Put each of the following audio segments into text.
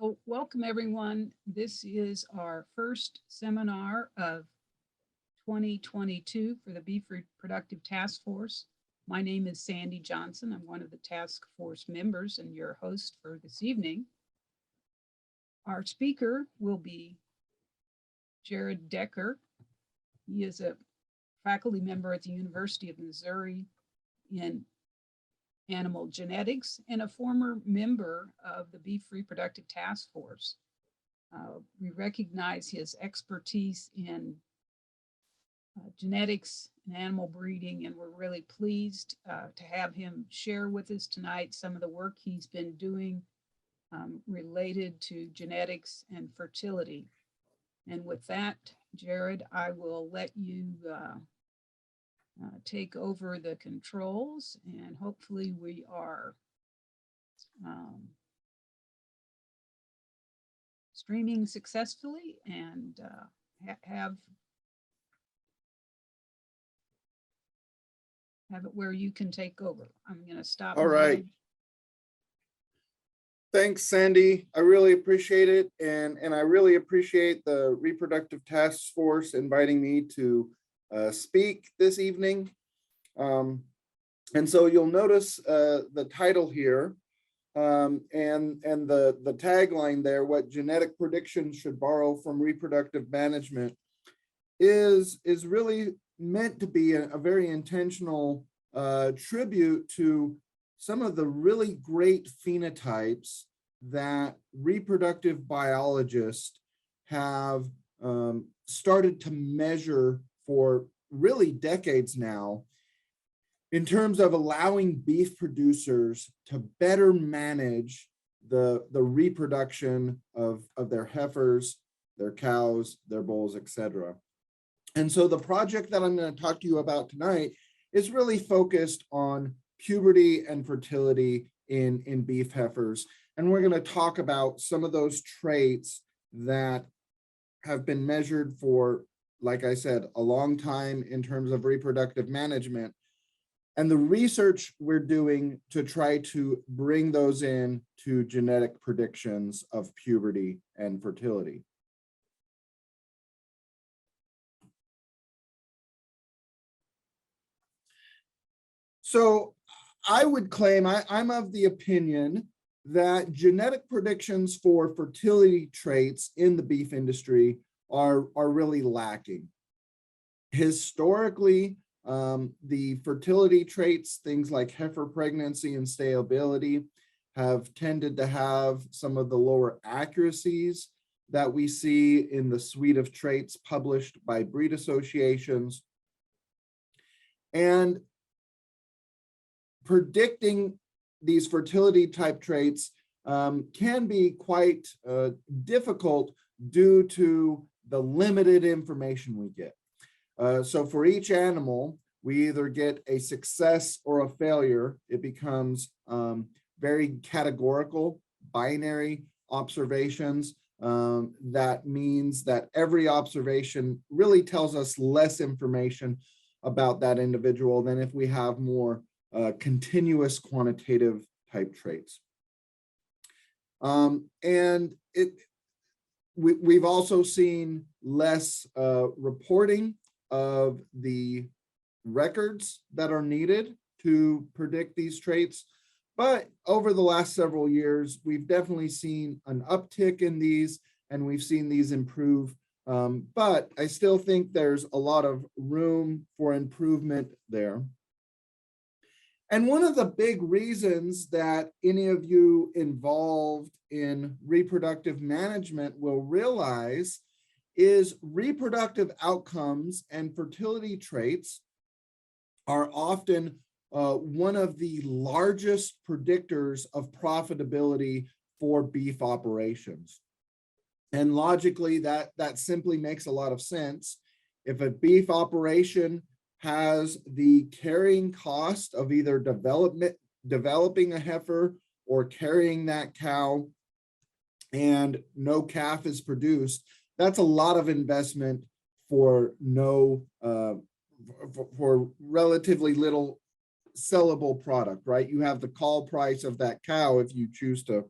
Well, welcome everyone. This is our first seminar of 2022 for the Beef Reproductive Task Force. My name is Sandy Johnson. I'm one of the task force members and your host for this evening. Our speaker will be Jared Decker. He is a faculty member at the University of Missouri in animal genetics and a former member of the Beef Reproductive Task Force. We recognize his expertise in genetics and animal breeding, and we're really pleased to have him share with us tonight some of the work he's been doing related to genetics and fertility. And with that, Jared, I will let you take over the controls, and hopefully we are streaming successfully and have it where you can take over. I'm going to stop. All right. Thanks, Sandy. I really appreciate it. And I really appreciate the Reproductive Task Force inviting me to speak this evening. And so you'll notice the title here and the tagline there, what genetic predictions should borrow from reproductive management, is really meant to be a very intentional tribute to some of the really great phenotypes that reproductive biologists have started to measure for really decades now, in terms of allowing beef producers to better manage the reproduction of their heifers, their cows, their bulls, etc. And so the project that I'm going to talk to you about tonight is really focused on puberty and fertility in beef heifers. And we're going to talk about some of those traits that have been measured for, like I said, a long time in terms of reproductive management, and the research we're doing to try to bring those in to genetic predictions of puberty and fertility. So I would claim, I'm of the opinion that genetic predictions for fertility traits in the beef industry are really lacking. Historically, the fertility traits, things like heifer pregnancy and stability, have tended to have some of the lower accuracies that we see in the suite of traits published by breed associations. And predicting these fertility type traits can be quite difficult due to the limited information we get. So for each animal, we either get a success or a failure. It becomes very categorical, binary observations. That means that every observation really tells us less information about that individual than if we have more continuous quantitative type traits. And we've also seen less reporting of the records that are needed to predict these traits. But over the last several years, we've definitely seen an uptick in these, and we've seen these improve. But I still think there's a lot of room for improvement there. And one of the big reasons that any of you involved in reproductive management will realize is reproductive outcomes and fertility traits are often one of the largest predictors of profitability for beef operations. And logically, that simply makes a lot of sense. If a beef operation has the carrying cost of either developing a heifer or carrying that cow, and no calf is produced, that's a lot of investment for for relatively little sellable product, right? You have the call price of that cow if you choose to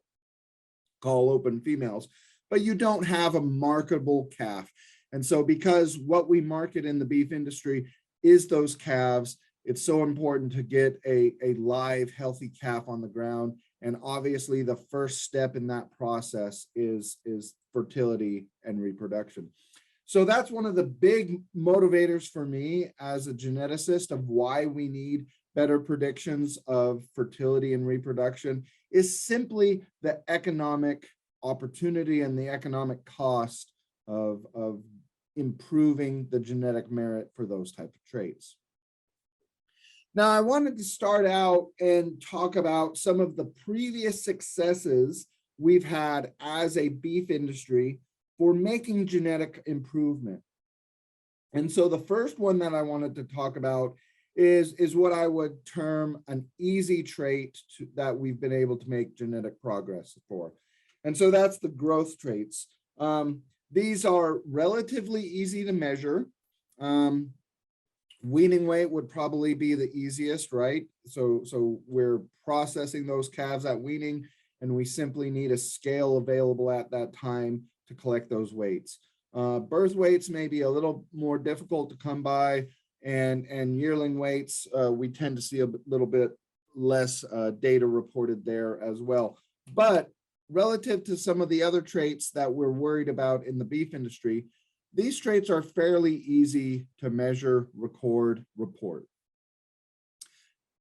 call open females, but you don't have a marketable calf. And so because what we market in the beef industry is those calves, it's so important to get a live, healthy calf on the ground. And obviously the first step in that process is fertility and reproduction. So that's one of the big motivators for me as a geneticist of why we need better predictions of fertility and reproduction, is simply the economic opportunity and the economic cost of improving the genetic merit for those type of traits. Now, I wanted to start out and talk about some of the previous successes we've had as a beef industry for making genetic improvement. And so the first one that I wanted to talk about is what I would term an easy trait that we've been able to make genetic progress for. And so that's the growth traits. These are relatively easy to measure. Weaning weight would probably be the easiest, right? So we're processing those calves at weaning, and we simply need a scale available at that time to collect those weights. Birth weights may be a little more difficult to come by, and yearling weights, we tend to see a little bit less data reported there as well. But relative to some of the other traits that we're worried about in the beef industry, these traits are fairly easy to measure, record, report.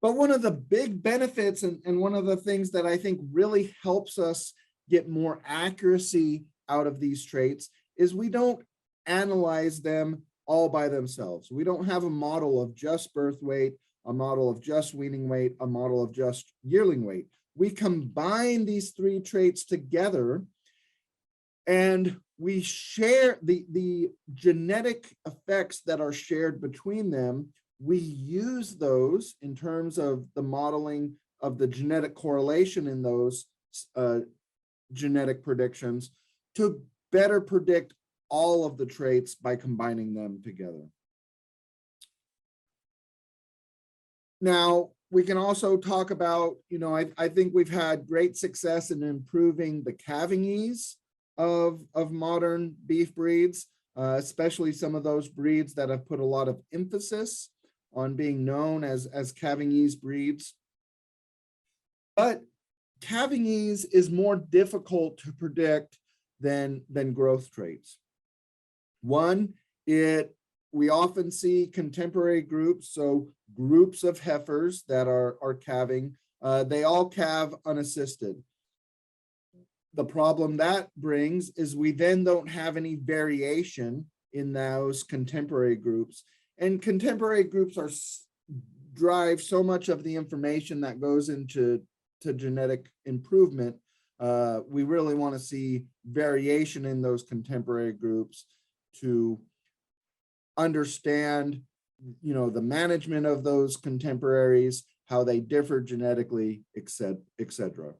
But one of the big benefits and one of the things that I think really helps us get more accuracy out of these traits is we don't analyze them all by themselves. We don't have a model of just birth weight, a model of just weaning weight, a model of just yearling weight. We combine these three traits together, and we share the genetic effects that are shared between them. We use those in terms of the modeling of the genetic correlation in those genetic predictions to better predict all of the traits by combining them together. Now, we can also talk about, I think we've had great success in improving the calving ease of modern beef breeds, especially some of those breeds that have put a lot of emphasis on being known as calving ease breeds. But calving ease is more difficult to predict than growth traits. One, we often see contemporary groups, so groups of heifers that are calving, they all calve unassisted. The problem that brings is we then don't have any variation in those contemporary groups. And contemporary groups drive so much of the information that goes into genetic improvement. We really want to see variation in those contemporary groups to understand, the management of those contemporaries, how they differ genetically, etc.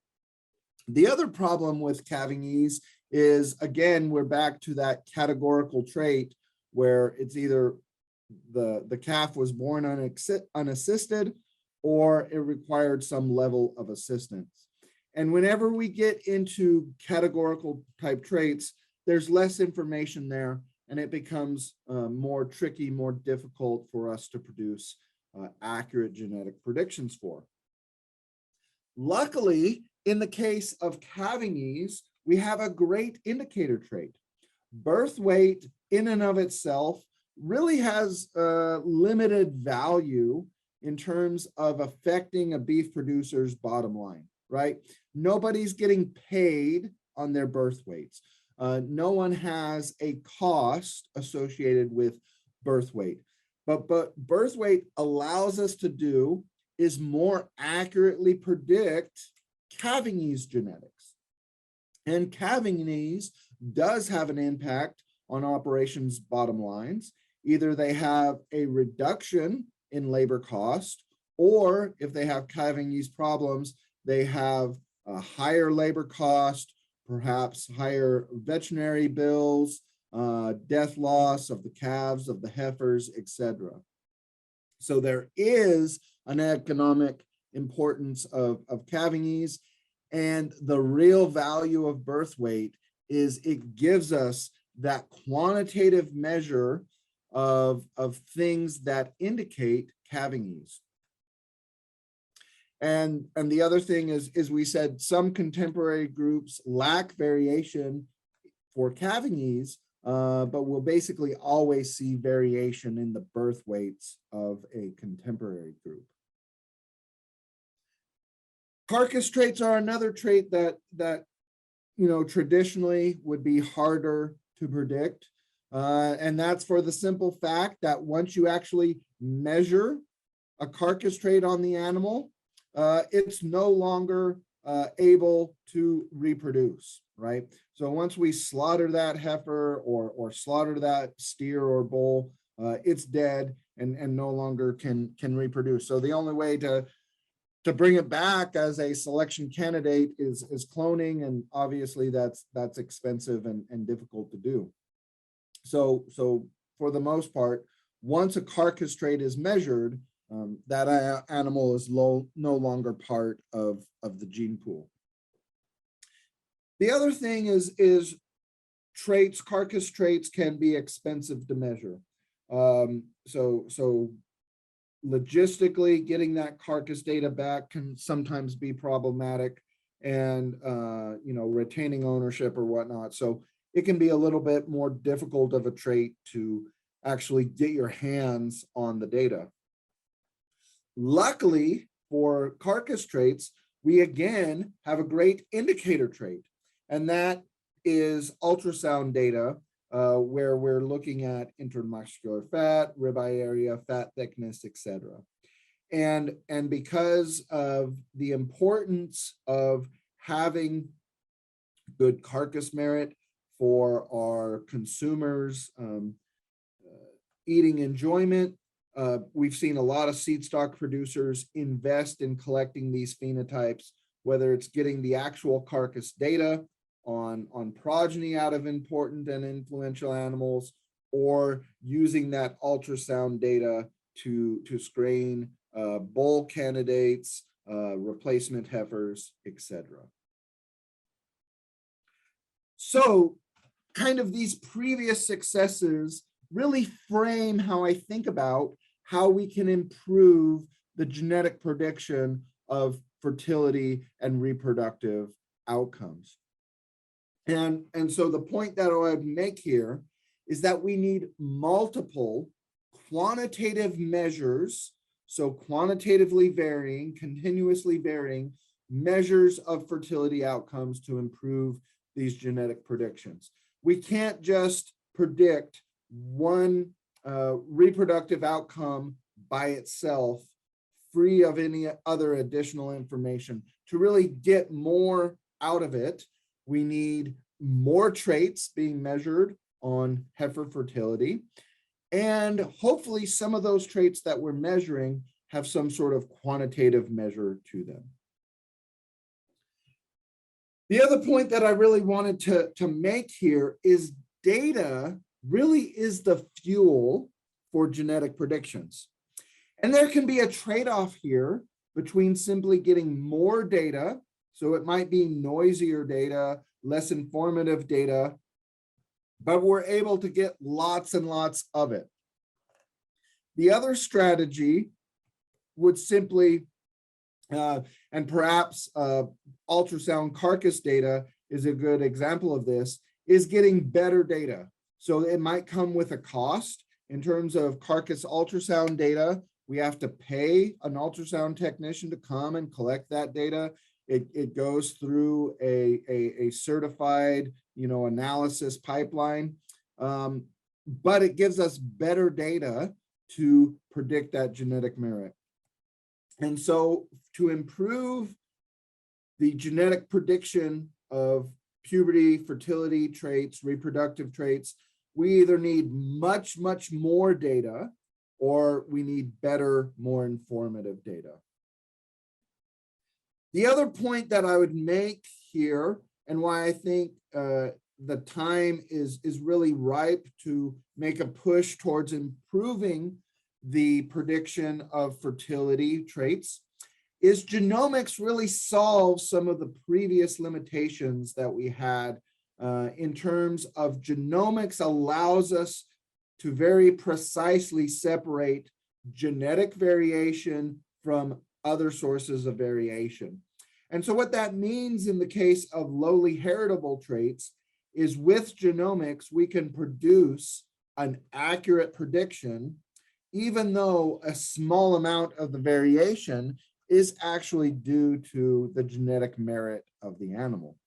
The other problem with calving ease is, again, we're back to that categorical trait where it's either the calf was born unassisted or it required some level of assistance. And whenever we get into categorical type traits, there's less information there, and it becomes more tricky, more difficult for us to produce accurate genetic predictions for. Luckily, in the case of calving ease, we have a great indicator trait. Birth weight in and of itself really has limited value in terms of affecting a beef producer's bottom line, right? Nobody's getting paid on their birth weights. No one has a cost associated with birth weight. But birth weight allows us to do is more accurately predict calving ease genetics. And calving ease does have an impact on operations bottom lines. Either they have a reduction in labor cost, or if they have calving ease problems, they have a higher labor cost, perhaps higher veterinary bills, death loss of the calves, of the heifers, etc. So there is an economic importance of calving ease. And the real value of birth weight is it gives us that quantitative measure of things that indicate calving ease. And the other thing is we said some contemporary groups lack variation for calving ease, but we'll basically always see variation in the birth weights of a contemporary group. Carcass traits are another trait that traditionally would be harder to predict. And that's for the simple fact that once you actually measure a carcass trait on the animal, it's no longer able to reproduce, right? So once we slaughter that heifer or slaughter that steer or bull, it's dead and no longer can reproduce. So the only way to bring it back as a selection candidate is cloning, and obviously that's expensive and difficult to do. So for the most part, once a carcass trait is measured, that animal is no longer part of the gene pool. The other thing is traits, carcass traits can be expensive to measure. So logistically, getting that carcass data back can sometimes be problematic, and retaining ownership or whatnot. So it can be a little bit more difficult of a trait to actually get your hands on the data. Luckily for carcass traits, we again have a great indicator trait, and that is ultrasound data, where we're looking at intermuscular fat, ribeye area, fat thickness, etc. And because of the importance of having good carcass merit for our consumers' eating enjoyment, we've seen a lot of seed stock producers invest in collecting these phenotypes, whether it's getting the actual carcass data on progeny out of important and influential animals, or using that ultrasound data to screen bull candidates, replacement heifers, etc. So kind of these previous successes really frame how I think about how we can improve the genetic prediction of fertility and reproductive outcomes. And so the point that I would make here is that we need multiple quantitative measures, so quantitatively varying, continuously varying measures of fertility outcomes to improve these genetic predictions. We can't just predict one reproductive outcome by itself, free of any other additional information. To really get more out of it, we need more traits being measured on heifer fertility, and hopefully some of those traits that we're measuring have some sort of quantitative measure to them. The other point that I really wanted to make here is data really is the fuel for genetic predictions. And there can be a trade-off here between simply getting more data, so it might be noisier data, less informative data, but we're able to get lots and lots of it. The other strategy would simply, and perhaps ultrasound carcass data is a good example of this, is getting better data. So it might come with a cost in terms of carcass ultrasound data. We have to pay an ultrasound technician to come and collect that data. It goes through a certified, analysis pipeline, but it gives us better data to predict that genetic merit. And so to improve the genetic prediction of puberty, fertility traits, reproductive traits, we either need much, much more data, or we need better, more informative data. The other point that I would make here, and why I think the time is really ripe to make a push towards improving the prediction of fertility traits, is genomics really solves some of the previous limitations that we had in terms of genomics allows us to very precisely separate genetic variation from other sources of variation. And so what that means in the case of lowly heritable traits is with genomics, we can produce an accurate prediction, even though a small amount of the variation is actually due to the genetic merit of the animal.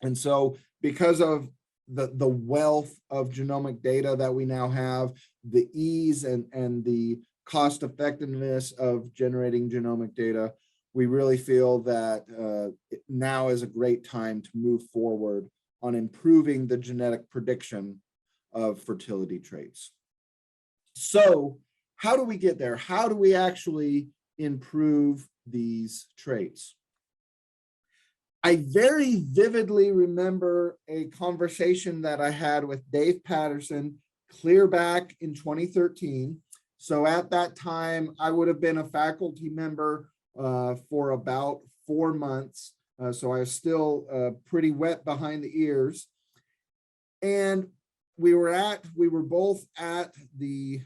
And so because of the wealth of genomic data that we now have, the ease and the cost effectiveness of generating genomic data, we really feel that now is a great time to move forward on improving the genetic prediction of fertility traits. So how do we get there? How do we actually improve these traits? I very vividly remember a conversation that I had with Dave Patterson clear back in 2013. So at that time, I would have been a faculty member for about 4 months. So I was still pretty wet behind the ears. And we were both at the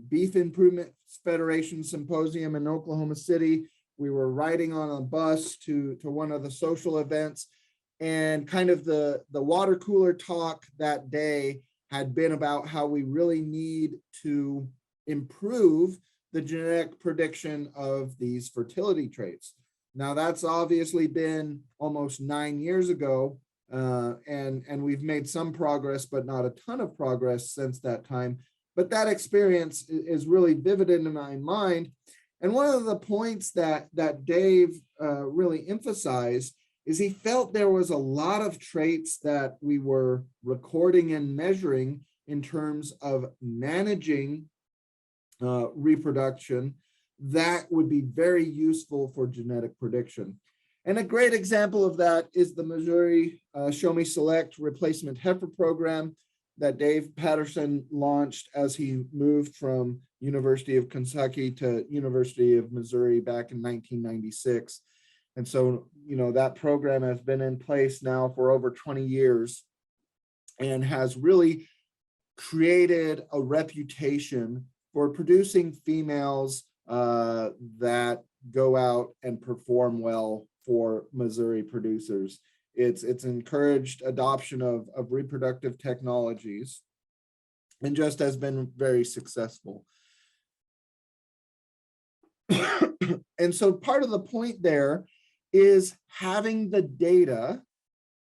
Beef Improvement Federation Symposium in Oklahoma City. We were riding on a bus to one of the social events, and kind of the water cooler talk that day had been about how we really need to improve the genetic prediction of these fertility traits. Now that's obviously been almost 9 years ago, and we've made some progress, but not a ton of progress since that time. But that experience is really vivid in my mind. And one of the points that Dave really emphasized is he felt there was a lot of traits that we were recording and measuring in terms of managing reproduction that would be very useful for genetic prediction. And a great example of that is the Missouri Show Me Select Replacement Heifer Program that Dave Patterson launched as he moved from University of Kentucky to University of Missouri back in 1996. And so, you know, that program has been in place now for over 20 years and has really created a reputation for producing females that go out and perform well for Missouri producers. It's encouraged adoption of reproductive technologies and just has been very successful. And so part of the point there is having the data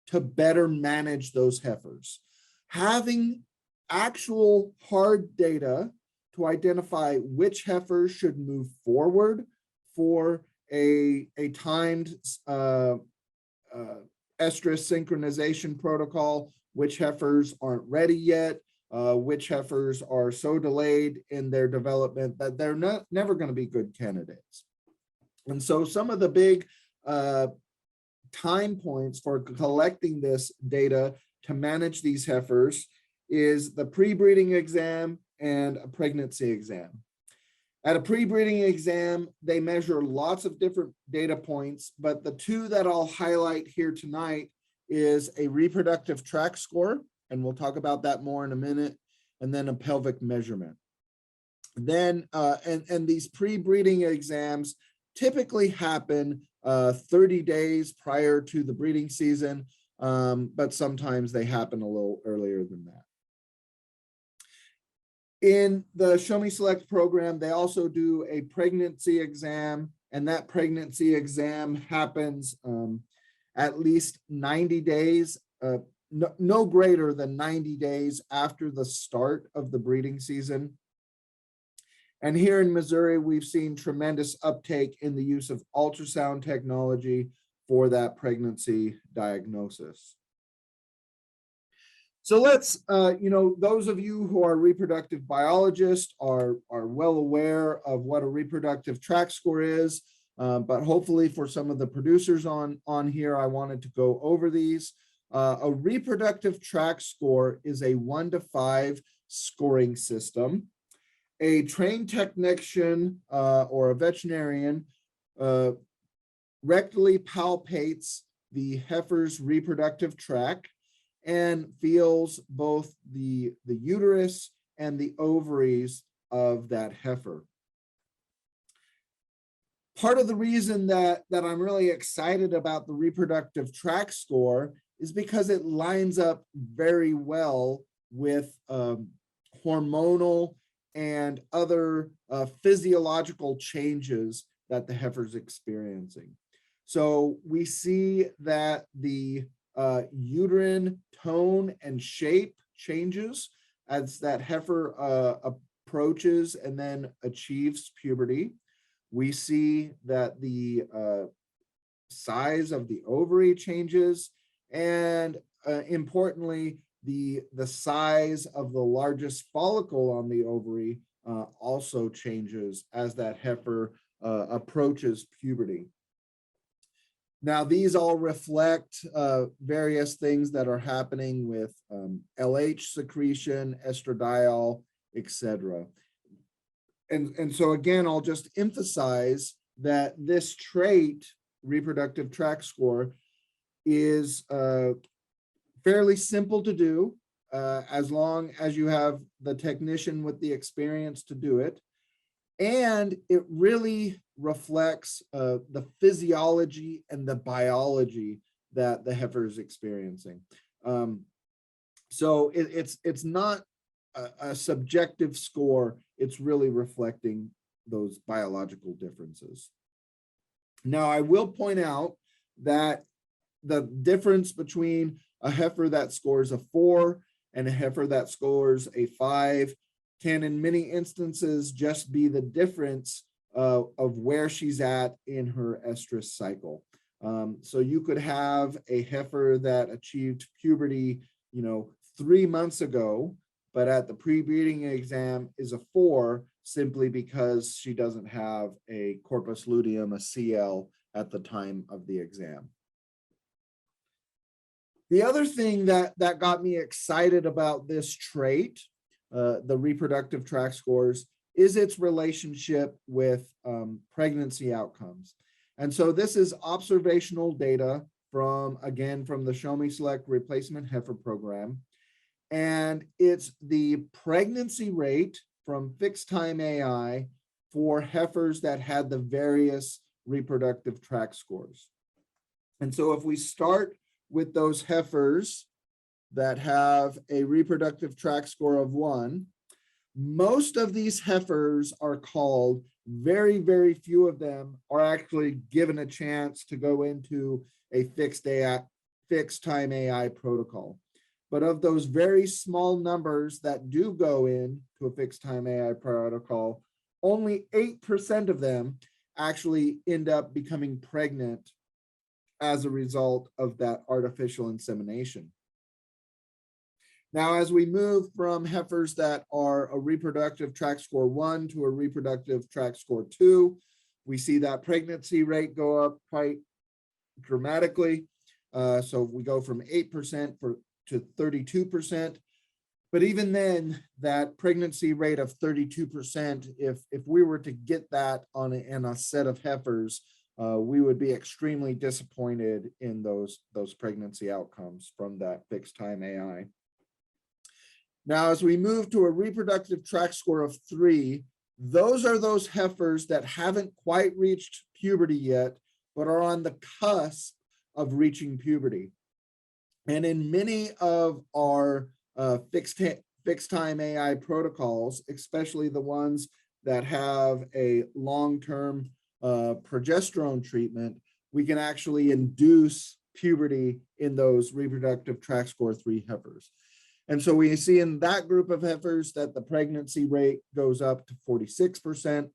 to better manage those heifers. Having actual hard data to identify which heifers should move forward for a timed estrus synchronization protocol, which heifers aren't ready yet, which heifers are so delayed in their development that they're never going to be good candidates. And so some of the big time points for collecting this data to manage these heifers is the pre-breeding exam and a pregnancy exam. At a pre-breeding exam, they measure lots of different data points, but the two that I'll highlight here tonight is a reproductive tract score, and we'll talk about that more in a minute, and then a pelvic measurement. Then, and these pre-breeding exams typically happen 30 days prior to the breeding season, but sometimes they happen a little earlier than that. In the Show Me Select program, they also do a pregnancy exam, and that pregnancy exam happens at least 90 days, no greater than 90 days after the start of the breeding season. And here in Missouri, we've seen tremendous uptake in the use of ultrasound technology for that pregnancy diagnosis. So let's, you know, those of you who are reproductive biologists are well aware of what a reproductive tract score is, but hopefully for some of the producers on here, I wanted to go over these. A reproductive tract score is a 1 to 5 scoring system. A trained technician or a veterinarian rectally palpates the heifer's reproductive tract and feels both the uterus and the ovaries of that heifer. Part of the reason that I'm really excited about the reproductive tract score is because it lines up very well with hormonal and other physiological changes that the heifer's experiencing. So we see that the uterine tone and shape changes as that heifer approaches and then achieves puberty. We see that the size of the ovary changes, and importantly, the size of the largest follicle on the ovary also changes as that heifer approaches puberty. Now, these all reflect various things that are happening with LH secretion, estradiol, etc. And so again, I'll just emphasize that this trait, reproductive tract score, is fairly simple to do as long as you have the technician with the experience to do it. And it really reflects the physiology and the biology that the heifer is experiencing. So it's not a subjective score, it's really reflecting those biological differences. Now, I will point out that the difference between a heifer that scores a 4 and a heifer that scores a 5 can in many instances just be the difference of where she's at in her estrus cycle. So you could have a heifer that achieved puberty, 3 months ago, but at the pre-breeding exam is a 4 simply because she doesn't have a corpus luteum, a CL, at the time of the exam. The other thing that got me excited about this trait, the reproductive tract scores, is its relationship with pregnancy outcomes. And so this is observational data from the Show Me Select Replacement Heifer Program. And it's the pregnancy rate from fixed time AI for heifers that had the various reproductive tract scores. And so if we start with those heifers that have a reproductive tract score of 1, most of these heifers are called, very, very few of them are actually given a chance to go into a fixed time AI protocol. But of those very small numbers that do go into a fixed time AI protocol, only 8% of them actually end up becoming pregnant as a result of that artificial insemination. Now, as we move from heifers that are a reproductive tract score 1 to a reproductive tract score 2, we see that pregnancy rate go up quite dramatically. So we go from 8% to 32%. But even then, that pregnancy rate of 32%, if we were to get that in a set of heifers, we would be extremely disappointed in those pregnancy outcomes from that fixed time AI. Now, as we move to a reproductive tract score of 3, those are those heifers that haven't quite reached puberty yet, but are on the cusp of reaching puberty. And in many of our fixed time AI protocols, especially the ones that have a long-term progesterone treatment, we can actually induce puberty in those reproductive tract score 3 heifers. And so we see in that group of heifers that the pregnancy rate goes up to 46%.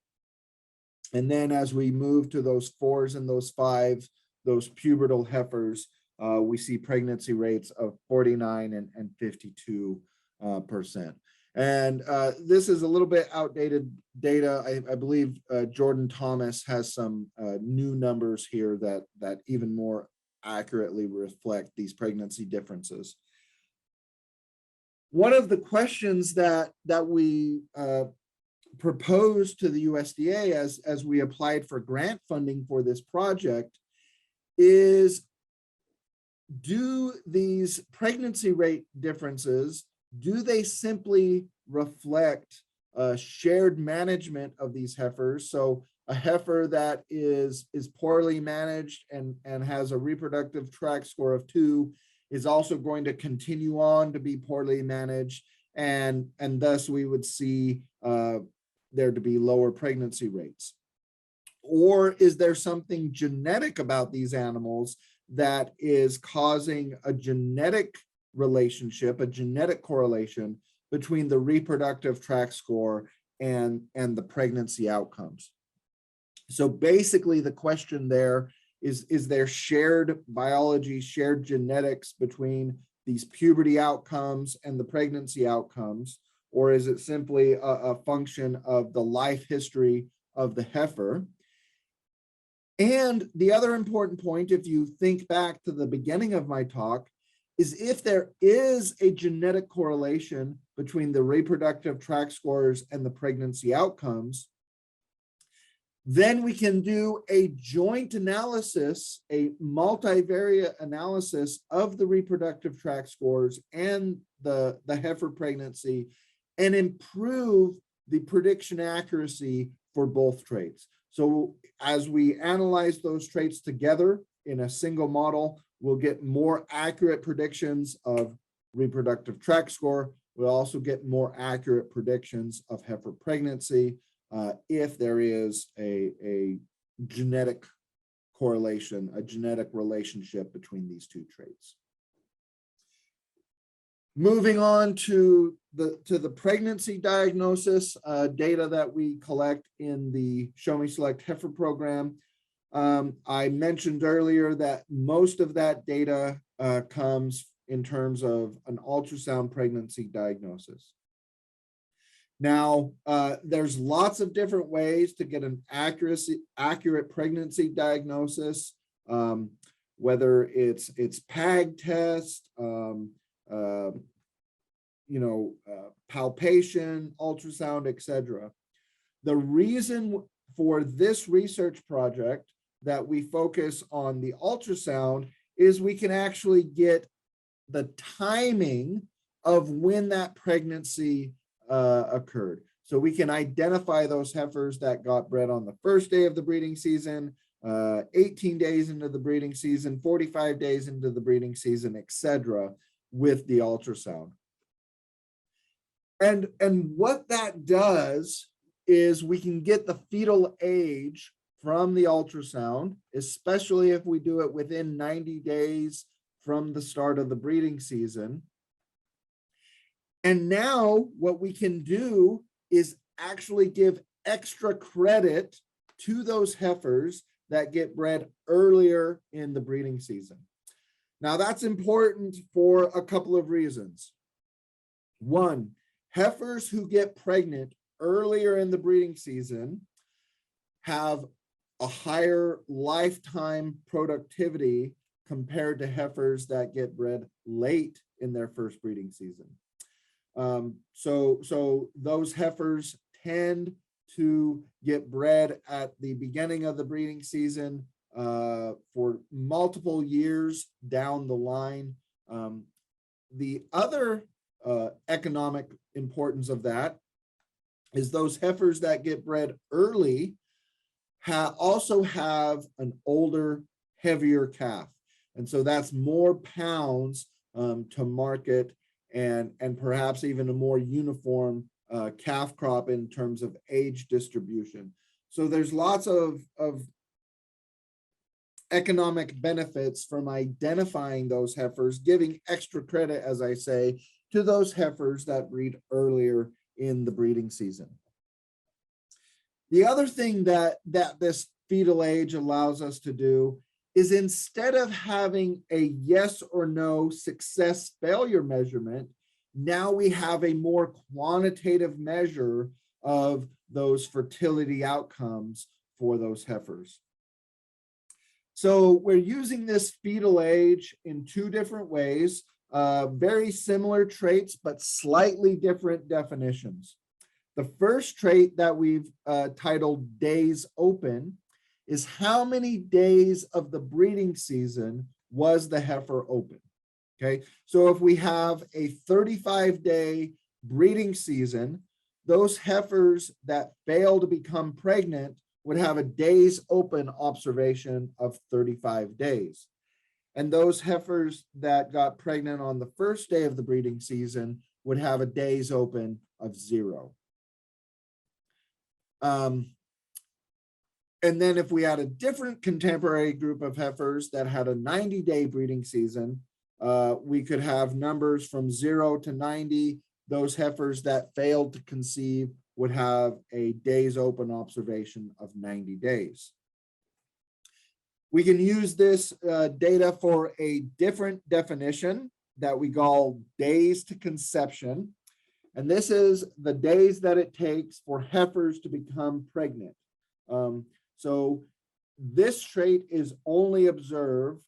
And then as we move to those 4s and those 5s, those pubertal heifers, we see pregnancy rates of 49 and 52%. And this is a little bit outdated data. I believe Jordan Thomas has some new numbers here that even more accurately reflect these pregnancy differences. One of the questions that we proposed to the USDA as we applied for grant funding for this project is, do these pregnancy rate differences, do they simply reflect shared management of these heifers? So a heifer that is poorly managed and has a reproductive tract score of 2 is also going to continue on to be poorly managed, and thus we would see there to be lower pregnancy rates. Or is there something genetic about these animals that is causing a genetic relationship, a genetic correlation between the reproductive tract score and the pregnancy outcomes? So basically the question there is there shared biology, shared genetics between these puberty outcomes and the pregnancy outcomes, or is it simply a function of the life history of the heifer? And the other important point, if you think back to the beginning of my talk, is if there is a genetic correlation between the reproductive tract scores and the pregnancy outcomes, then we can do a joint analysis, a multivariate analysis of the reproductive tract scores and the heifer pregnancy, and improve the prediction accuracy for both traits. So as we analyze those traits together in a single model, we'll get more accurate predictions of reproductive tract score. We'll also get more accurate predictions of heifer pregnancy if there is a genetic correlation, a genetic relationship between these two traits. Moving on to the pregnancy diagnosis data that we collect in the Show Me Select Heifer program. I mentioned earlier that most of that data comes in terms of an ultrasound pregnancy diagnosis. Now, there's lots of different ways to get an accurate pregnancy diagnosis, whether it's PAG test, palpation, ultrasound, etc. The reason for this research project that we focus on the ultrasound is we can actually get the timing of when that pregnancy occurred. So we can identify those heifers that got bred on the first day of the breeding season, 18 days into the breeding season, 45 days into the breeding season, etc., with the ultrasound. And what that does is we can get the fetal age from the ultrasound, especially if we do it within 90 days from the start of the breeding season. And now what we can do is actually give extra credit to those heifers that get bred earlier in the breeding season. Now that's important for a couple of reasons. One, heifers who get pregnant earlier in the breeding season have a higher lifetime productivity compared to heifers that get bred late in their first breeding season. So those heifers tend to get bred at the beginning of the breeding season for multiple years down the line. The other economic importance of that is those heifers that get bred early also have an older, heavier calf. And so that's more pounds to market, and perhaps even a more uniform calf crop in terms of age distribution. So there's lots of economic benefits from identifying those heifers, giving extra credit, as I say, to those heifers that breed earlier in the breeding season. The other thing that this fetal age allows us to do is, instead of having a yes or no success failure measurement, now we have a more quantitative measure of those fertility outcomes for those heifers. So we're using this fetal age in two different ways, very similar traits, but slightly different definitions. The first trait that we've titled Days Open is how many days of the breeding season was the heifer open. Okay, so if we have a 35-day breeding season, those heifers that fail to become pregnant would have a days open observation of 35 days. And those heifers that got pregnant on the first day of the breeding season would have a days open of 0. And then if we had a different contemporary group of heifers that had a 90-day breeding season, we could have numbers from 0 to 90. Those heifers that failed to conceive would have a days open observation of 90 days. We can use this data for a different definition that we call days to conception. And this is the days that it takes for heifers to become pregnant. So this trait is only observed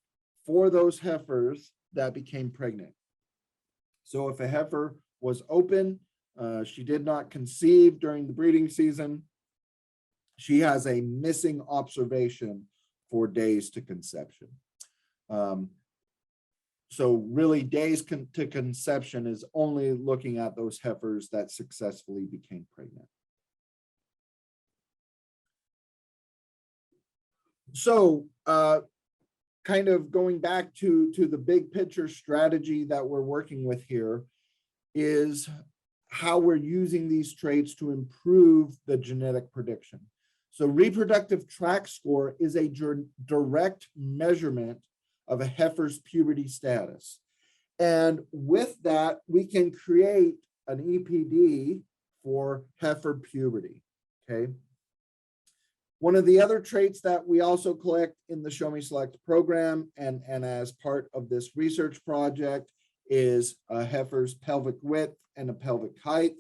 for those heifers that became pregnant. So if a heifer was open, she did not conceive during the breeding season, she has a missing observation for days to conception. So really days to conception is only looking at those heifers that successfully became pregnant. So kind of going back to the big picture strategy that we're working with here is how we're using these traits to improve the genetic prediction. So reproductive tract score is a direct measurement of a heifer's puberty status. And with that, we can create an EPD for heifer puberty, okay? One of the other traits that we also collect in the Show Me Select program and as part of this research project is a heifer's pelvic width and a pelvic height.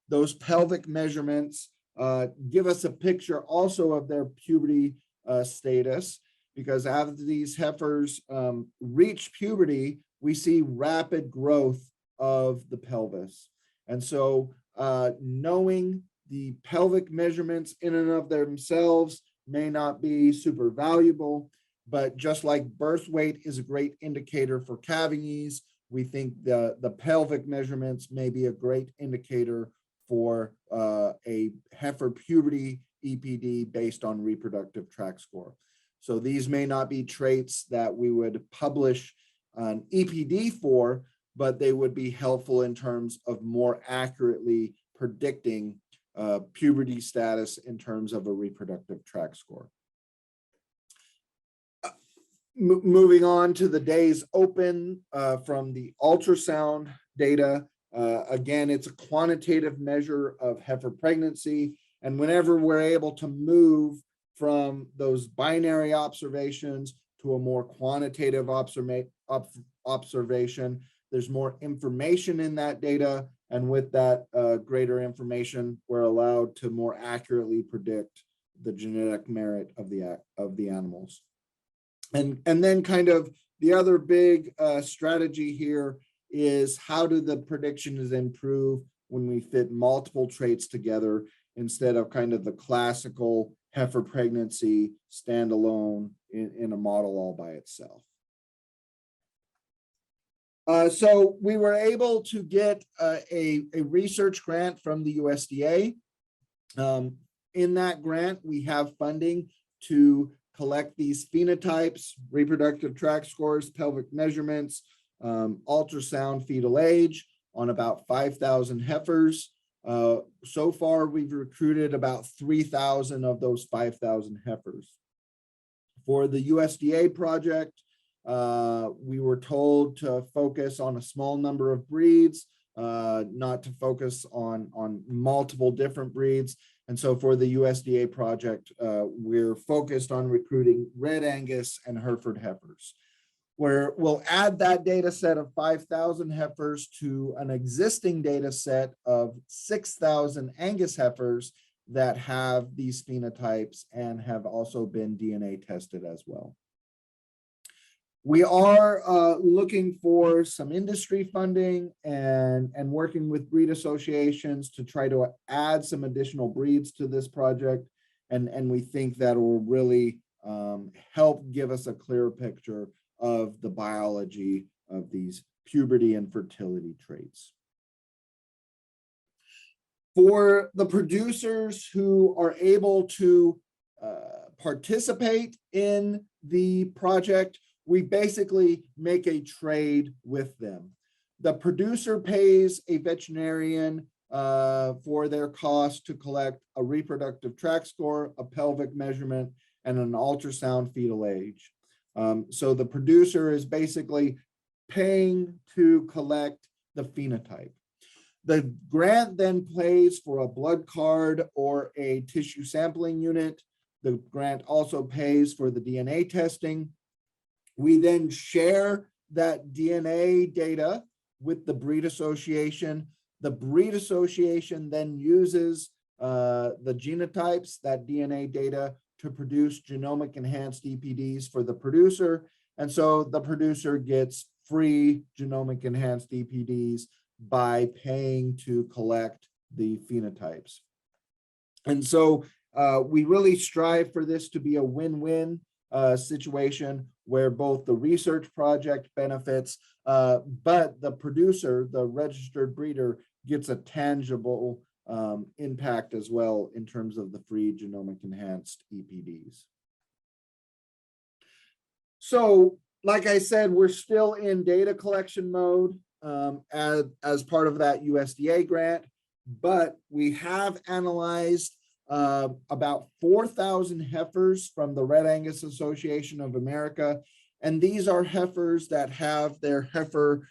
Those pelvic measurements give us a picture also of their puberty status, because as these heifers reach puberty, we see rapid growth of the pelvis. And so knowing the pelvic measurements in and of themselves may not be super valuable, but just like birth weight is a great indicator for calving ease, we think the pelvic measurements may be a great indicator for a heifer puberty EPD based on reproductive tract score. So these may not be traits that we would publish an EPD for, but they would be helpful in terms of more accurately predicting puberty status in terms of a reproductive tract score. Moving on to the days open from the ultrasound data. Again, it's a quantitative measure of heifer pregnancy. And whenever we're able to move from those binary observations to a more quantitative observation, there's more information in that data. And with that greater information, we're allowed to more accurately predict the genetic merit of the animals. And then kind of the other big strategy here is how do the predictions improve when we fit multiple traits together instead of kind of the classical heifer pregnancy standalone in a model all by itself. So we were able to get a research grant from the USDA. In that grant, we have funding to collect these phenotypes, reproductive tract scores, pelvic measurements, ultrasound fetal age on about 5,000 heifers. So far, we've recruited about 3,000 of those 5,000 heifers. For the USDA project, we were told to focus on a small number of breeds, not to focus on multiple different breeds. And so for the USDA project, we're focused on recruiting Red Angus and Hereford heifers, where we'll add that data set of 5,000 heifers to an existing data set of 6,000 Angus heifers that have these phenotypes and have also been DNA tested as well. We are looking for some industry funding and working with breed associations to try to add some additional breeds to this project. And we think that will really help give us a clearer picture of the biology of these puberty and fertility traits. For the producers who are able to participate in the project, we basically make a trade with them. The producer pays a veterinarian for their cost to collect a reproductive tract score, a pelvic measurement, and an ultrasound fetal age. So the producer is basically paying to collect the phenotype. The grant then pays for a blood card or a tissue sampling unit. The grant also pays for the DNA testing. We then share that DNA data with the breed association. The breed association then uses the genotypes, that DNA data, to produce genomic enhanced EPDs for the producer. And so the producer gets free genomic enhanced EPDs by paying to collect the phenotypes. And so we really strive for this to be a win-win situation where both the research project benefits, but the producer, the registered breeder, gets a tangible impact as well in terms of the free genomic enhanced EPDs. So, like I said, we're still in data collection mode as part of that USDA grant, but we have analyzed about 4,000 heifers from the Red Angus Association of America. And these are heifers that have their heifer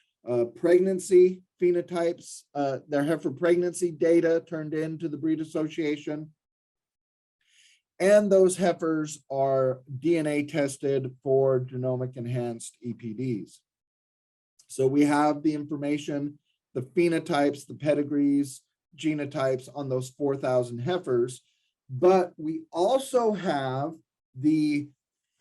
pregnancy phenotypes, their heifer pregnancy data turned into the breed association. And those heifers are DNA tested for genomic enhanced EPDs. So we have the information, the phenotypes, the pedigrees, genotypes on those 4,000 heifers, but we also have the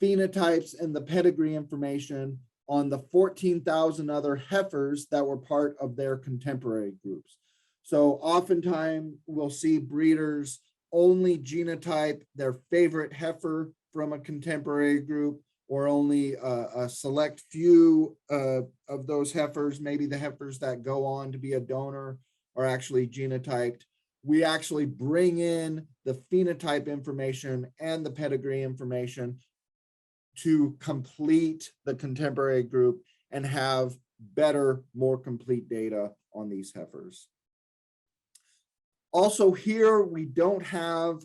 phenotypes and the pedigree information on the 14,000 other heifers that were part of their contemporary groups. So oftentimes we'll see breeders only genotype their favorite heifer from a contemporary group, or only a select few of those heifers, maybe the heifers that go on to be a donor are actually genotyped. We actually bring in the phenotype information and the pedigree information to complete the contemporary group and have better, more complete data on these heifers. Also here, we don't have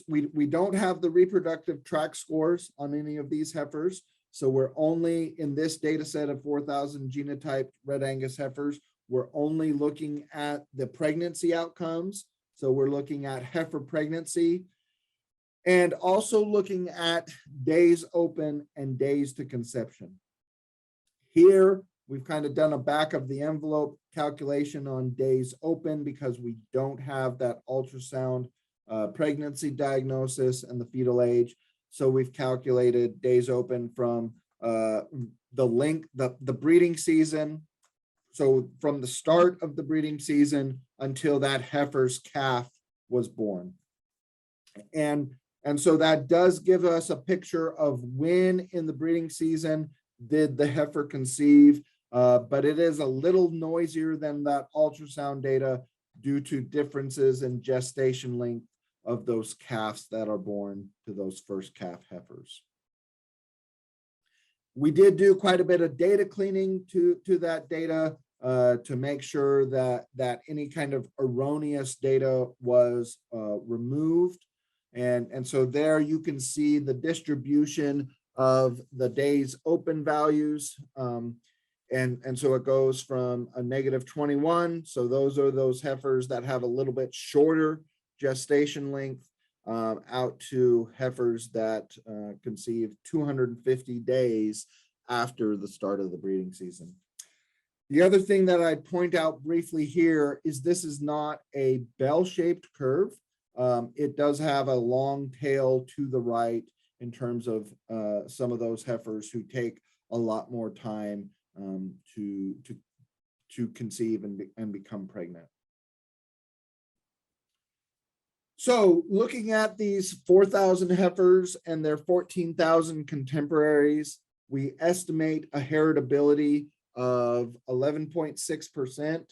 we don't have the reproductive tract scores on any of these heifers. So we're only in this data set of 4,000 genotyped Red Angus heifers, we're only looking at the pregnancy outcomes. So we're looking at heifer pregnancy and also looking at days open and days to conception. Here, we've kind of done a back of the envelope calculation on days open because we don't have that ultrasound pregnancy diagnosis and the fetal age. So we've calculated days open from the breeding season. So from the start of the breeding season until that heifer's calf was born. And so that does give us a picture of when in the breeding season did the heifer conceive. But it is a little noisier than that ultrasound data due to differences in gestation length of those calves that are born to those first calf heifers. We did do quite a bit of data cleaning to that data to make sure that any kind of erroneous data was removed. And so there you can see the distribution of the days open values. And so it goes from a -21. So those are those heifers that have a little bit shorter gestation length out to heifers that conceive 250 days after the start of the breeding season. The other thing that I'd point out briefly here is this is not a bell-shaped curve. It does have a long tail to the right in terms of some of those heifers who take a lot more time to conceive and become pregnant. So looking at these 4,000 heifers and their 14,000 contemporaries, we estimate a heritability of 11.6%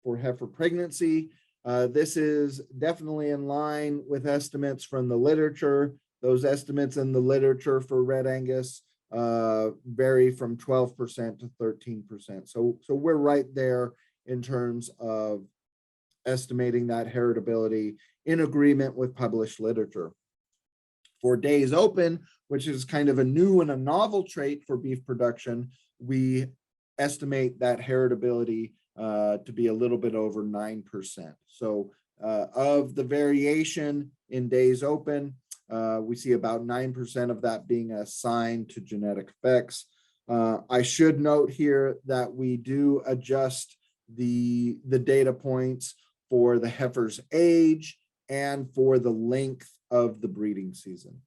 for heifer pregnancy. This is definitely in line with estimates from the literature. Those estimates in the literature for Red Angus vary from 12% to 13%. So we're right there in terms of estimating that heritability in agreement with published literature. For days open, which is kind of a new and a novel trait for beef production, we estimate that heritability to be a little bit over 9%. So of the variation in days open, we see about 9% of that being assigned to genetic effects. I should note here that we do adjust the data points for the heifer's age and for the length of the breeding season.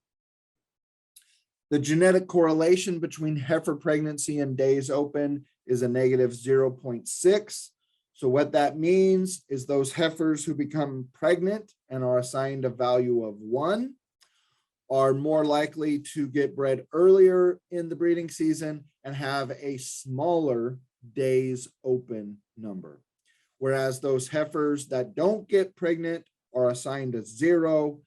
The genetic correlation between heifer pregnancy and days open is a negative 0.6. So what that means is those heifers who become pregnant and are assigned a value of 1 are more likely to get bred earlier in the breeding season and have a smaller days open number. Whereas those heifers that don't get pregnant are assigned a 0,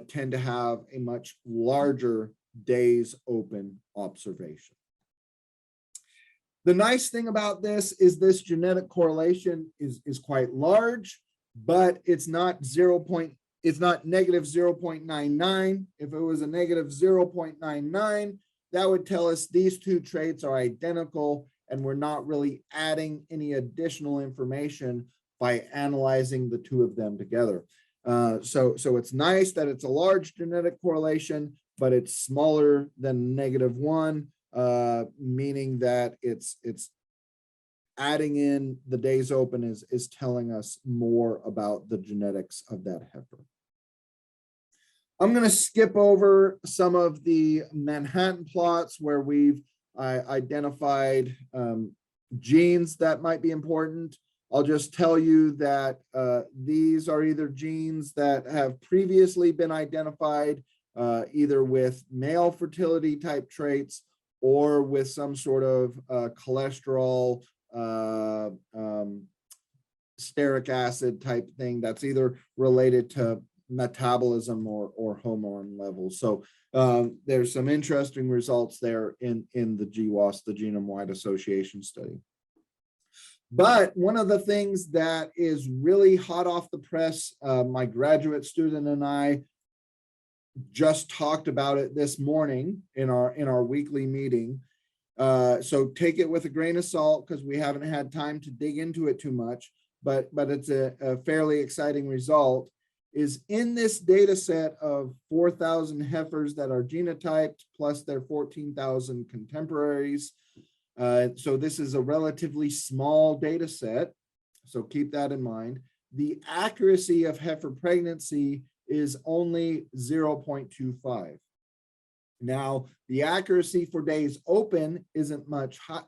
tend to have a much larger days open observation. The nice thing about this is this genetic correlation is quite large, but it's not negative 0.99. If it was a negative 0.99, that would tell us these two traits are identical and we're not really adding any additional information by analyzing the two of them together. So it's nice that it's a large genetic correlation, but it's smaller than -1, meaning that it's adding in the days open is telling us more about the genetics of that heifer. I'm going to skip over some of the Manhattan plots where we've identified genes that might be important. I'll just tell you that these are either genes that have previously been identified either with male fertility type traits or with some sort of cholesterol, stearic acid type thing that's either related to metabolism or hormone levels. So there's some interesting results there in the GWAS, the genome-wide association study. But one of the things that is really hot off the press, my graduate student and I just talked about it this morning in our weekly meeting. So take it with a grain of salt because we haven't had time to dig into it too much, but it's a fairly exciting result. Is in this data set of 4,000 heifers that are genotyped plus their 14,000 contemporaries. So this is a relatively small data set, so keep that in mind. The accuracy of heifer pregnancy is only 0.25. Now, the accuracy for days open isn't much high,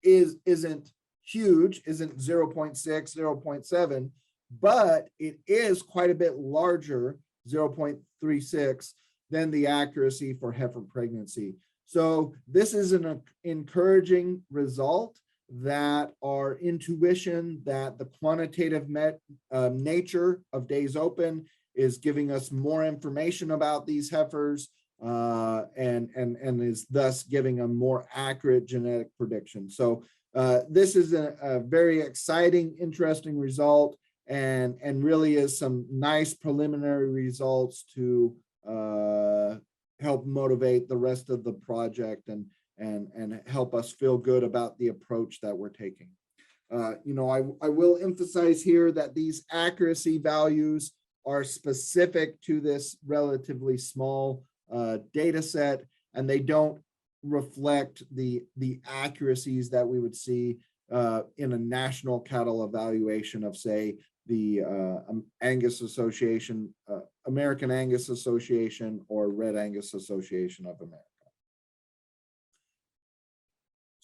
isn't huge, isn't 0.6, 0.7, but it is quite a bit larger, 0.36, than the accuracy for heifer pregnancy. So this is an encouraging result that our intuition that the quantitative nature of days open is giving us more information about these heifers and is thus giving a more accurate genetic prediction. So this is a very exciting, interesting result and really is some nice preliminary results to help motivate the rest of the project and help us feel good about the approach that we're taking. I will emphasize here that these accuracy values are specific to this relatively small data set, and they don't reflect the accuracies that we would see in a national cattle evaluation of, say, the Angus Association, American Angus Association, or Red Angus Association of America.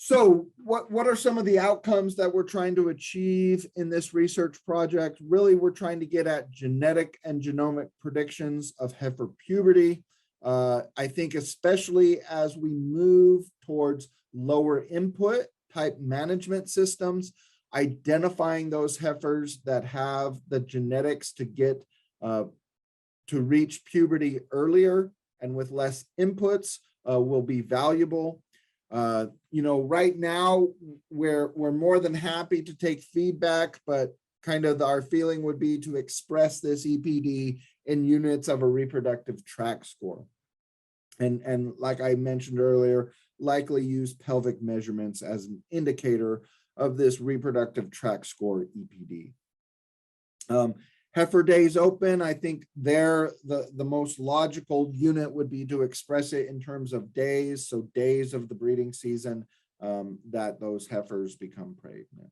So what are some of the outcomes that we're trying to achieve in this research project? Really, we're trying to get at genetic and genomic predictions of heifer puberty. I think especially as we move towards lower input type management systems, identifying those heifers that have the genetics to get to reach puberty earlier and with less inputs will be valuable. Right now we're more than happy to take feedback, but kind of our feeling would be to express this EPD in units of a reproductive tract score. And like I mentioned earlier, likely use pelvic measurements as an indicator of this reproductive tract score EPD. Heifer days open, I think there the most logical unit would be to express it in terms of days, so days of the breeding season that those heifers become pregnant.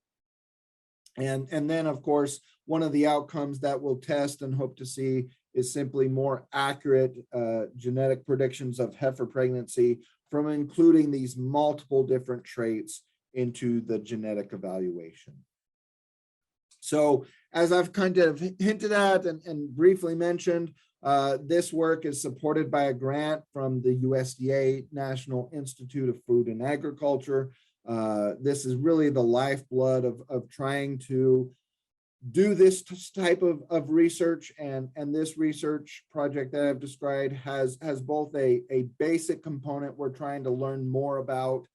And then, of course, one of the outcomes that we'll test and hope to see is simply more accurate genetic predictions of heifer pregnancy from including these multiple different traits into the genetic evaluation. So as I've kind of hinted at and briefly mentioned, this work is supported by a grant from the USDA National Institute of Food and Agriculture. This is really the lifeblood of trying to do this type of research, and this research project that I've described has both a basic component. We're trying to learn more about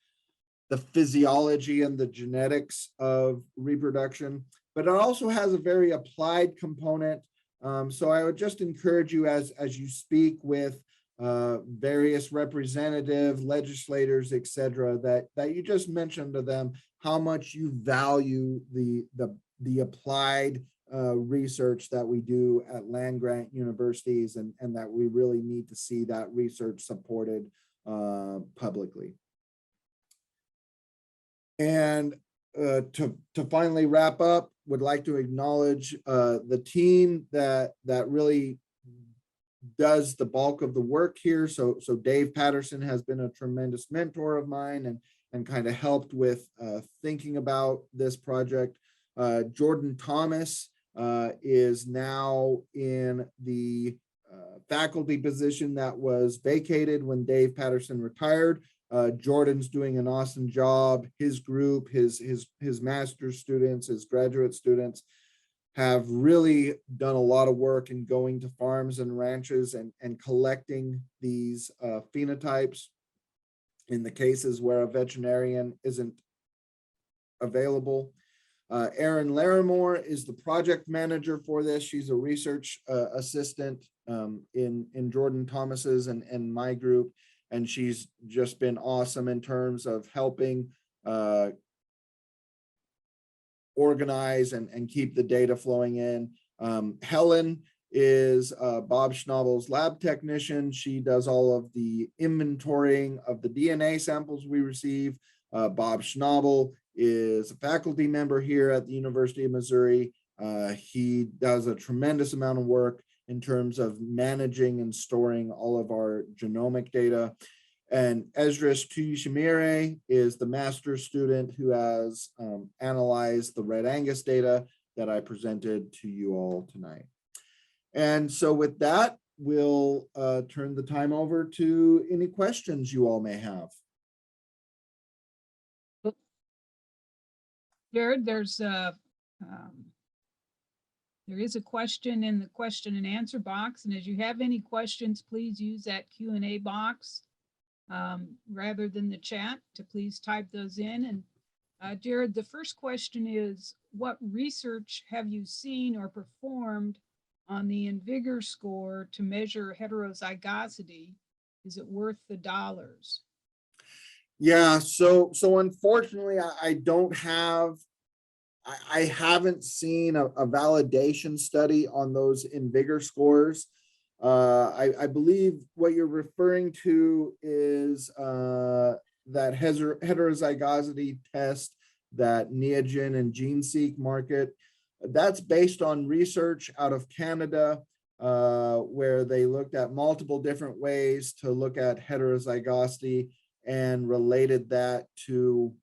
the physiology and the genetics of reproduction, but it also has a very applied component. So I would just encourage you as you speak with various representative legislators, et cetera, that you just mention to them how much you value the applied research that we do at land grant universities, and that we really need to see that research supported publicly. And to finally wrap up, would like to acknowledge the team that really does the bulk of the work here. So Dave Patterson has been a tremendous mentor of mine and kind of helped with thinking about this project. Jordan Thomas is now in the faculty position that was vacated when Dave Patterson retired. Jordan's doing an awesome job. His group, his master's students, his graduate students have really done a lot of work in going to farms and ranches and collecting these phenotypes in the cases where a veterinarian isn't available. Erin Larimore is the project manager for this. She's a research assistant in Jordan Thomas's and my group. And she's just been awesome in terms of helping organize and keep the data flowing in. Helen is Bob Schnabel's lab technician. She does all of the inventorying of the DNA samples we receive. Bob Schnabel is a faculty member here at the University of Missouri. He does a tremendous amount of work in terms of managing and storing all of our genomic data. And Esdras Tuyishimire is the master's student who has analyzed the Red Angus data that I presented to you all tonight. And so with that, we'll turn the time over to any questions you all may have. Jared, there is a question in the question and answer box, and as you have any questions, please use that Q&A box rather than the chat to please type those in. And Jared, the first question is, what research have you seen or performed on the InVigor score to measure heterozygosity? Is it worth the dollars? Yeah, so unfortunately, I haven't seen a validation study on those InVigor scores. I believe what you're referring to is that heterozygosity test that Neogen and GeneSeek market. That's based on research out of Canada, where they looked at multiple different ways to look at heterozygosity and related that to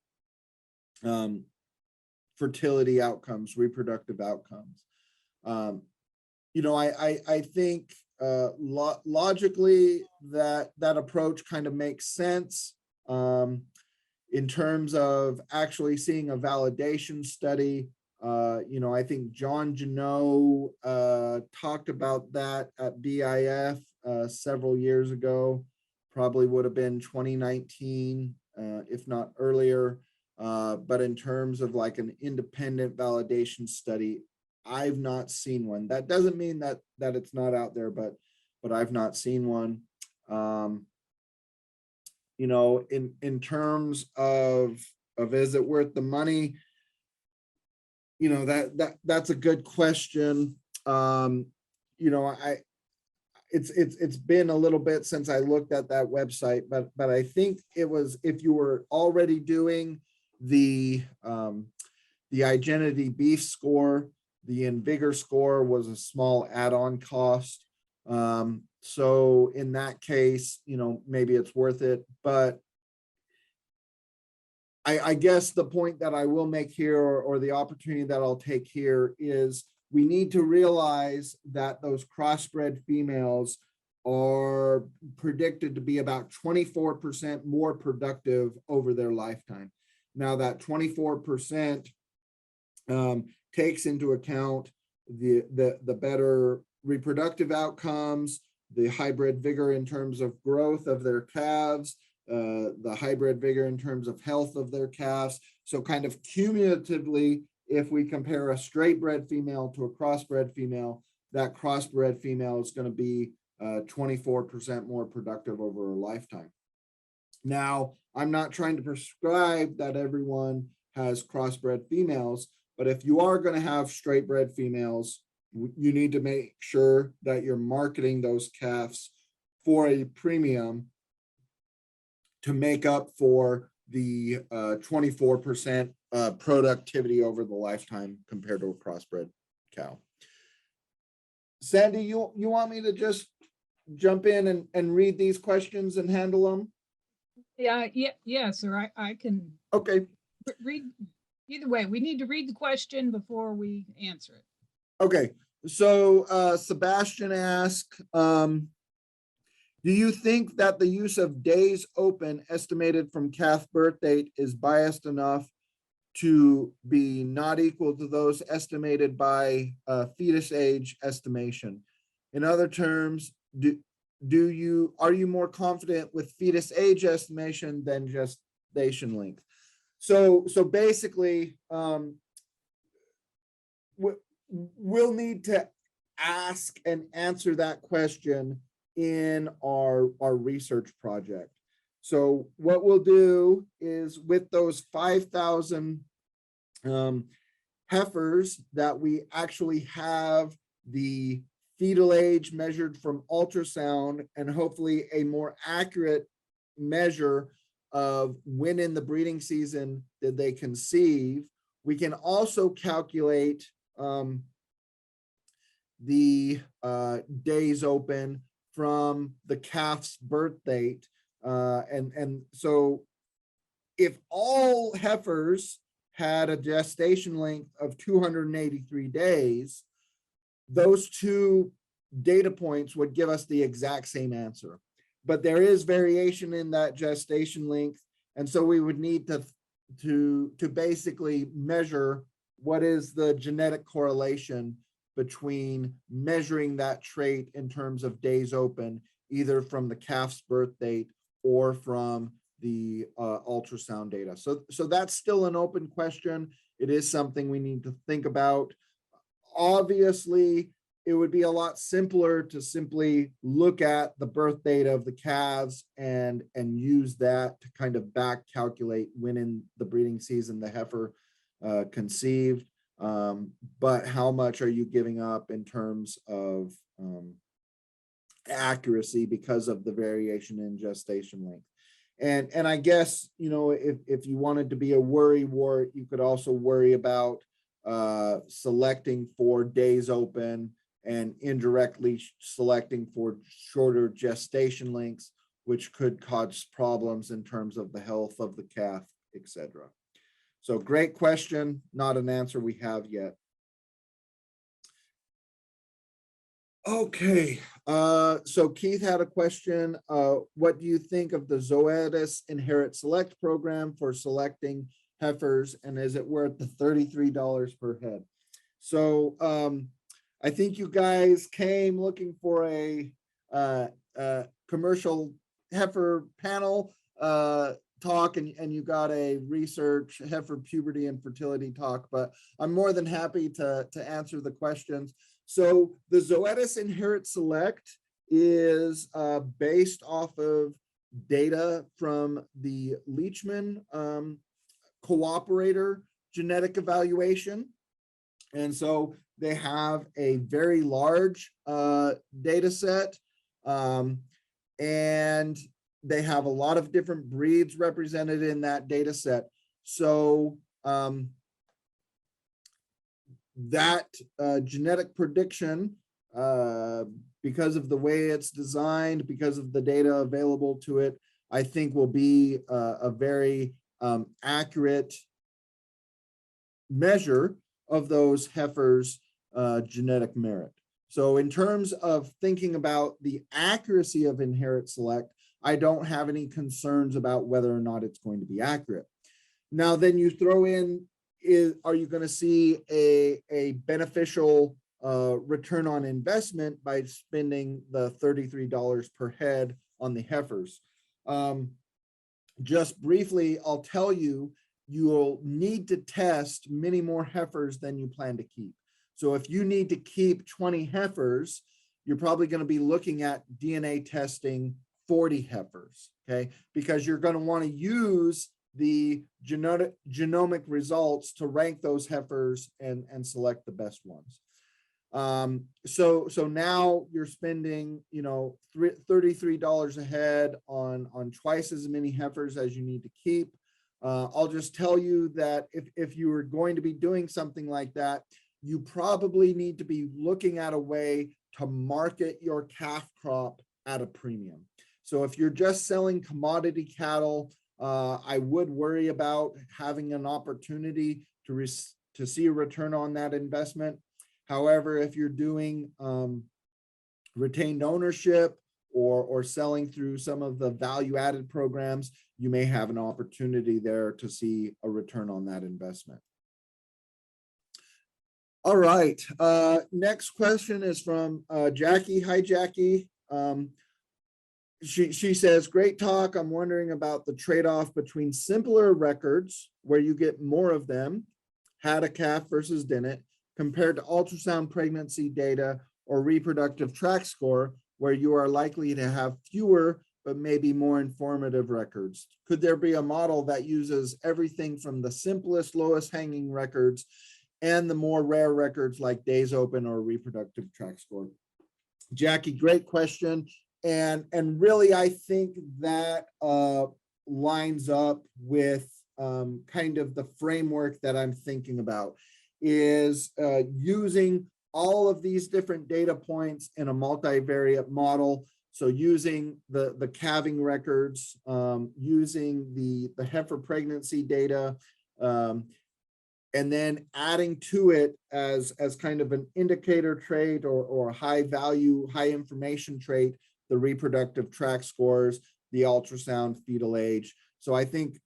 fertility outcomes, reproductive outcomes. I think logically that approach kind of makes sense in terms of actually seeing a validation study. I think John Janot talked about that at BIF several years ago, probably would have been 2019, if not earlier. But in terms of like an independent validation study, I've not seen one. That doesn't mean that it's not out there, but I've not seen one. In terms of is it worth the money? That's a good question. It's been a little bit since I looked at that website, but I think it was, if you were already doing the Identity Beef score, the Invigor score was a small add-on cost. So in that case, maybe it's worth it. But I guess the point that I will make here, or the opportunity that I'll take here, is we need to realize that those crossbred females are predicted to be about 24% more productive over their lifetime. Now that 24% takes into account the better reproductive outcomes, the hybrid vigor in terms of growth of their calves, the hybrid vigor in terms of health of their calves. So kind of cumulatively, if we compare a straight bred female to a crossbred female, that crossbred female is going to be 24% more productive over a lifetime. Now, I'm not trying to prescribe that everyone has crossbred females, but if you are going to have straight bred females, you need to make sure that you're marketing those calves for a premium to make up for the 24% productivity over the lifetime compared to a crossbred cow. Sandy, you want me to just jump in and read these questions and handle them? Yeah, sir. I can. Okay. Read. Either way, we need to read the question before we answer it. Okay. So Sebastian asked, do you think that the use of days open estimated from calf birth date is biased enough to be not equal to those estimated by fetus age estimation? In other terms, are you more confident with fetus age estimation than gestation length? So basically, we'll need to ask and answer that question in our research project. So what we'll do is, with those 5,000 heifers that we actually have the fetal age measured from ultrasound, and hopefully a more accurate measure of when in the breeding season did they conceive, we can also calculate the days open from the calf's birth date. And so if all heifers had a gestation length of 283 days, those two data points would give us the exact same answer. But there is variation in that gestation length. And so we would need to basically measure what is the genetic correlation between measuring that trait in terms of days open, either from the calf's birth date or from the ultrasound data. So that's still an open question. It is something we need to think about. Obviously, it would be a lot simpler to simply look at the birth date of the calves and use that to kind of back calculate when in the breeding season the heifer conceived. But how much are you giving up in terms of accuracy because of the variation in gestation length? And I guess, if you wanted to be a worry wart, you could also worry about selecting for days open and indirectly selecting for shorter gestation lengths, which could cause problems in terms of the health of the calf, etc. So great question, not an answer we have yet. Okay, so Keith had a question. What do you think of the Zoetis Inherit Select program for selecting heifers, and is it worth the $33 per head? So I think you guys came looking for a commercial heifer panel talk, and you got a research heifer puberty and fertility talk, but I'm more than happy to answer the questions. So the Zoetis Inherit Select is based off of data from the Leachman cooperator genetic evaluation. And so they have a very large data set, and they have a lot of different breeds represented in that data set. So that genetic prediction, because of the way it's designed, because of the data available to it, I think will be a very accurate measure of those heifers' genetic merit. So in terms of thinking about the accuracy of Inherit Select, I don't have any concerns about whether or not it's going to be accurate. Now, then you throw in, are you going to see a beneficial return on investment by spending the $33 per head on the heifers? Just briefly, I'll tell you, you'll need to test many more heifers than you plan to keep. So if you need to keep 20 heifers, you're probably going to be looking at DNA testing 40 heifers, okay? Because you're going to want to use the genomic results to rank those heifers and select the best ones. So now you're spending, you know, $33 a head on twice as many heifers as you need to keep. I'll just tell you that if you were going to be doing something like that, you probably need to be looking at a way to market your calf crop at a premium. So if you're just selling commodity cattle, I would worry about having an opportunity to see a return on that investment. However, if you're doing retained ownership or selling through some of the value-added programs, you may have an opportunity there to see a return on that investment. All right, next question is from Jackie. Hi, Jackie. She says, great talk. I'm wondering about the trade-off between simpler records where you get more of them, had a calf versus didn't, compared to ultrasound pregnancy data or reproductive tract score, where you are likely to have fewer but maybe more informative records. Could there be a model that uses everything from the simplest, lowest hanging records and the more rare records like days open or reproductive tract score? Jackie, great question. And really, I think that lines up with kind of the framework that I'm thinking about, is using all of these different data points in a multivariate model. So using the calving records, using the heifer pregnancy data, and then adding to it as kind of an indicator trait or high value, high information trait, the reproductive tract scores, the ultrasound fetal age. So I think,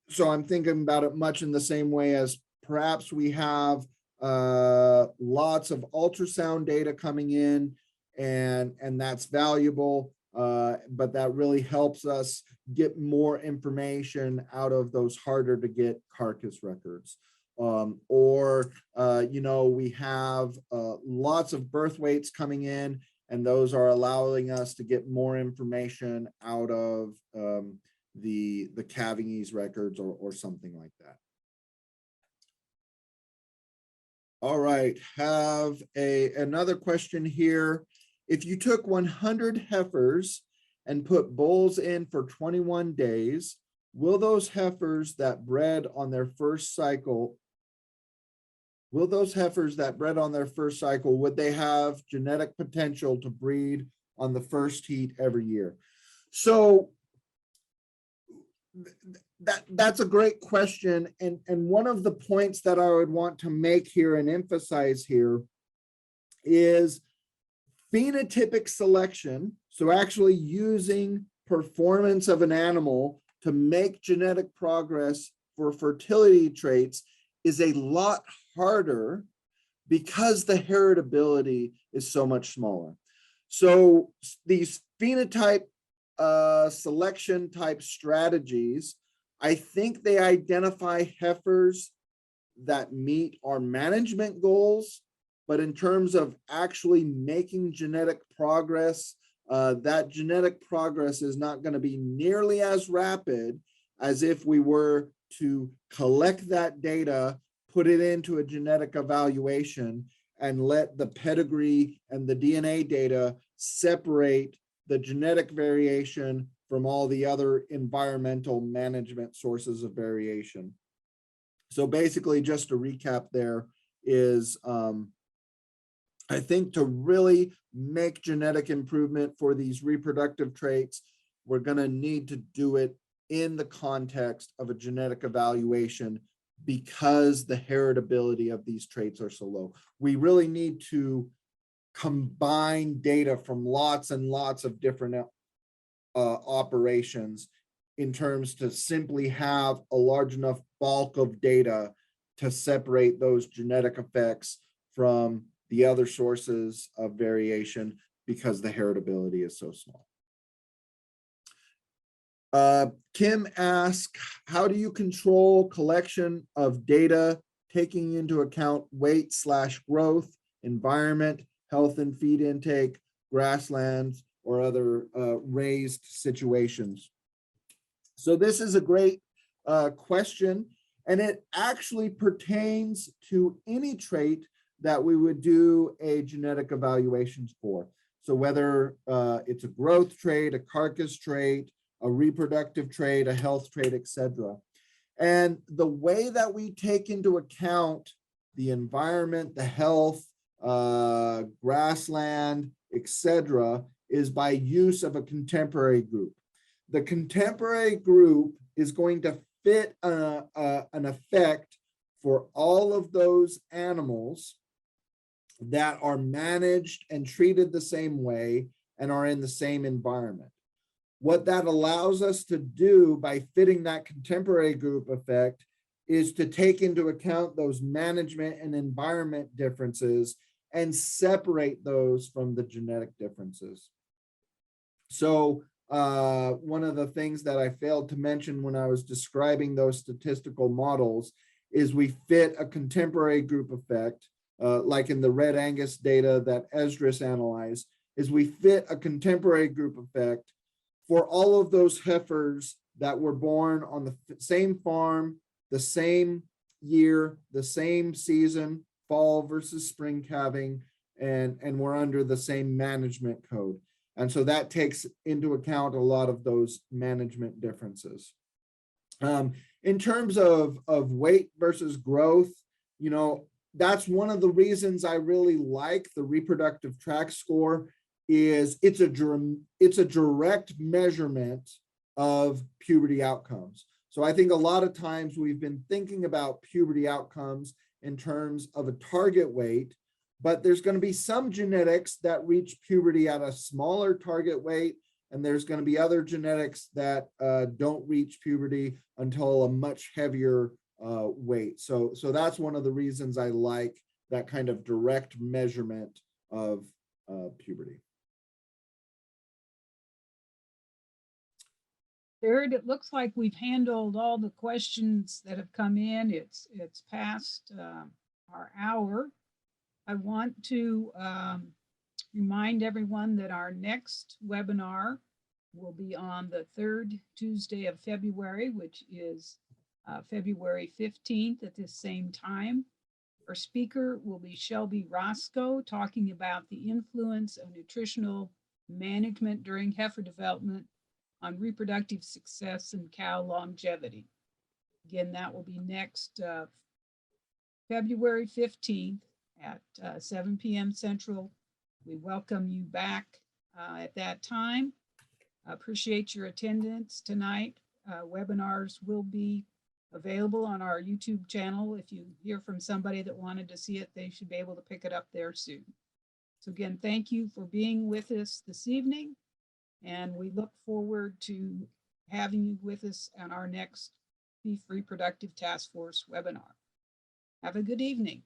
so I'm thinking about it much in the same way as perhaps we have lots of ultrasound data coming in, and that's valuable, but that really helps us get more information out of those harder to get carcass records. You know, we have lots of birth weights coming in, and those are allowing us to get more information out of the calvingese records or something like that. All right, have another question here. If you took 100 heifers and put bulls in for 21 days, will those heifers that bred on their first cycle, would they have genetic potential to breed on the first heat every year? So That's a great question. And one of the points that I would want to make here and emphasize here is phenotypic selection. So actually using performance of an animal to make genetic progress for fertility traits is a lot harder because the heritability is so much smaller. So these phenotype selection type strategies, I think they identify heifers that meet our management goals, but in terms of actually making genetic progress, that genetic progress is not going to be nearly as rapid as if we were to collect that data, put it into a genetic evaluation, and let the pedigree and the DNA data separate the genetic variation from all the other environmental management sources of variation. So basically, just to recap there is, I think to really make genetic improvement for these reproductive traits, we're going to need to do it in the context of a genetic evaluation because the heritability of these traits are so low. We really need to combine data from lots and lots of different operations in terms to simply have a large enough bulk of data to separate those genetic effects from the other sources of variation because the heritability is so small. Kim asks, how do you control collection of data taking into account weight/growth, environment, health and feed intake, grasslands, or other raised situations? So this is a great question, and it actually pertains to any trait that we would do a genetic evaluations for. So whether it's a growth trait, a carcass trait, a reproductive trait, a health trait, etc. And the way that we take into account the environment, the health, grassland, etc., is by use of a contemporary group. The contemporary group is going to fit an effect for all of those animals that are managed and treated the same way and are in the same environment. What that allows us to do by fitting that contemporary group effect is to take into account those management and environment differences and separate those from the genetic differences. So one of the things that I failed to mention when I was describing those statistical models is we fit a contemporary group effect, like in the Red Angus data that Esdras analyzed, is we fit a contemporary group effect for all of those heifers that were born on the same farm, the same year, the same season, fall versus spring calving, and we're under the same management code. And so that takes into account a lot of those management differences. In terms of weight versus growth, you know, that's one of the reasons I really like the reproductive tract score. Is it's a direct measurement of puberty outcomes. So I think a lot of times we've been thinking about puberty outcomes in terms of a target weight, but there's going to be some genetics that reach puberty at a smaller target weight, and there's going to be other genetics that don't reach puberty until a much heavier weight. So that's one of the reasons I like that kind of direct measurement of puberty. Jared, it looks like we've handled all the questions that have come in. It's past our hour. I want to remind everyone that our next webinar will be on the third Tuesday of February, which is February 15th at this same time. Our speaker will be Shelby Roscoe, talking about the influence of nutritional management during heifer development on reproductive success and cow longevity. Again, that will be next February 15th at 7 p.m. Central. We welcome you back at that time. I appreciate your attendance tonight. webinars will be available on our YouTube channel. If you hear from somebody that wanted to see it, they should be able to pick it up there soon. So again, thank you for being with us this evening, and we look forward to having you with us on our next Beef Reproductive Task Force webinar. Have a good evening.